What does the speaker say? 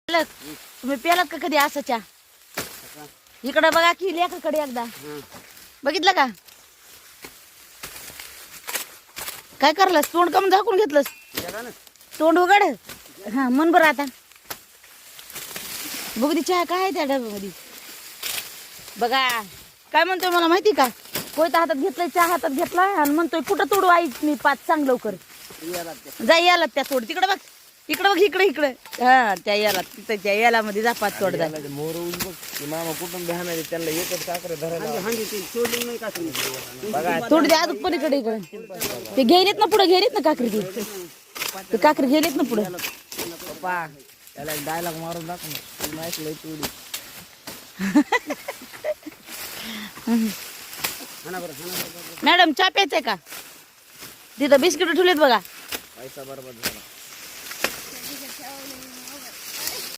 मालक, तुम्ही प्यालात का कधी असं चहा? इकडे बघा की लेकाकडे एकदा बघितलं का? काय करलंस? तोंड कम झाकून घेतलंस? तोंड उघड. हा मन बरं आता बघू दे चहा काय आहे त्या डब्यामध्ये. बघा काय म्हणतोय मला माहिती का? कोयता हातात घेतलाय, चहा हातात घेतलाय आणि म्हणतोय कुठं तोडू आई मी पाच सांग लवकर. जा याला त्या तोड तिकडे बघ, इकडे बघ, इकडे इकडे. हा त्या याला तिथं त्या याला मध्ये जा पाच तोड जा. मामा कुठून भेटणार त्यांना एकच काकडे तोड दे अजून पलीकडे इकडे. ते घेरीत ना पुढे, घेरीत ना काकरी ते काकरी घेरीत ना पुढे. पप्पा त्याला एक डायलॉग मारून दाखव ना, मी ऐकलंय तुडी. मॅडम चहा प्यायचंय का? तिथं बिस्किट ठेवलेत बघा. पैसा बरोबर झाला.